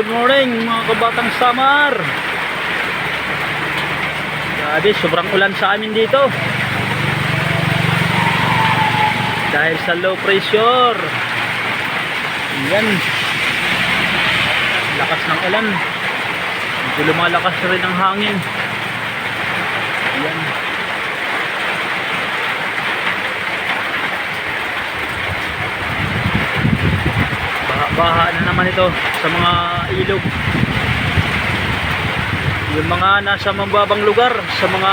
good morning mga kabatang Samar. Grabe, sobrang ulan sa amin dito. Dahil sa low pressure. Ayan. Lakas ng ulan. Medyo lumalakas rin ang hangin. Ayan. Baha na naman ito sa mga ilog. Yung mga nasa mababang lugar, sa mga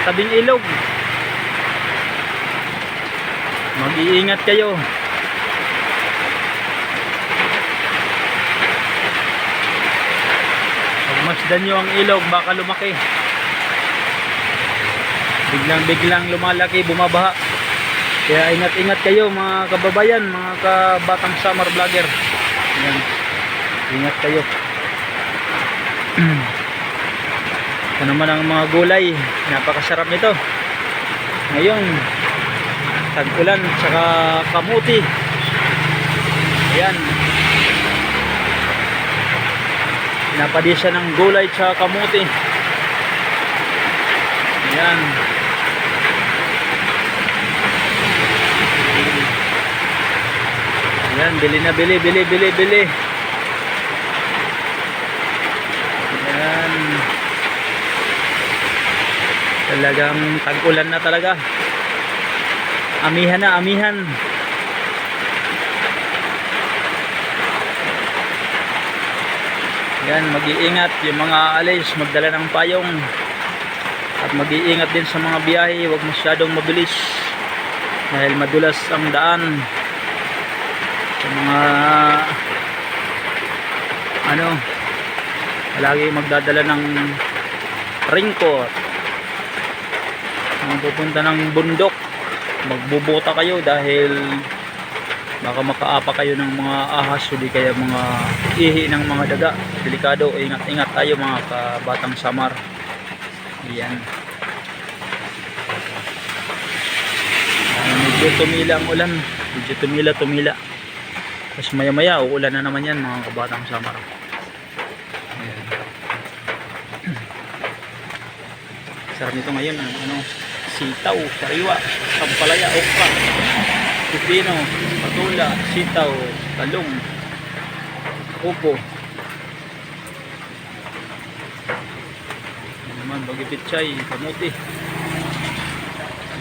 tabing ilog, mag-iingat kayo. Pagmasdan nyo ang ilog, baka lumaki. Biglang lumalaki, bumabaha. Kaya ingat-ingat kayo mga kababayan, mga kabatang Samar vlogger. Ayan. Ingat kayo. Ito naman ang mga gulay. Napakasarap nito. Ngayon, tag-ulan saka kamuti. Ayan. Pinapadisa ng gulay saka kamuti. Ayan. Ayan, bili na bili. Ayan. Talagang tag-ulan na talaga. Amihan na, amihan. Ayan, mag-iingat yung mga alis, magdala ng payong. At mag-iingat din sa mga biyahe, huwag masyadong mabilis. Dahil madulas ang daan. Sa mga lagi magdadala ng raincoat. Kung pupunta ng bundok, magbubuta kayo dahil baka makaapa kayo ng mga ahas o di kaya mga ihi ng mga daga. Delikado, ingat-ingat tayo mga kabatang Samar. Ayan. Medyo tumila ang ulan, medyo tumila. Tapos maya uulan na naman yan mga kabatang Samar. Ayan. Sarap nito ngayon sitaw, sariwa, sampalaya, okra, pipino, patula, sitaw, talong, upo. Ayan naman, bagipitchay, kamuti.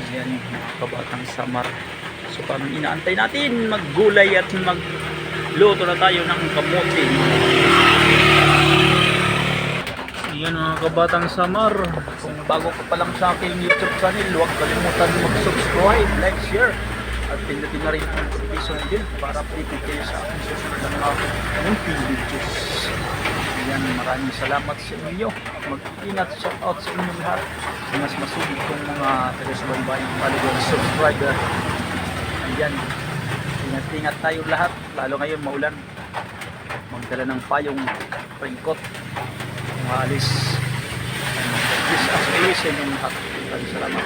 Ayan mga kabatang Samar. So parang inaantay natin maggulay at magluto na tayo ng kamuti. Ayan mga kabatang Samar, kung bago ka pa lang sa aking YouTube channel, huwag kalimutan mag-subscribe, like, share at pindutin na rin ang notification bell para updated kayo sa aking susunod na mga munting videos. Ayan, maraming salamat sa inyo. Mag-ingat, shout out sa inyong lahat. Mas masugid kong mga taga-subaybayang followers, subscriber. Ayan, ingat-ingat tayo lahat, lalo ngayon maulan. Magdala ng payong, raincoat, maalis. This as always, sa inyong lahat. Salamat.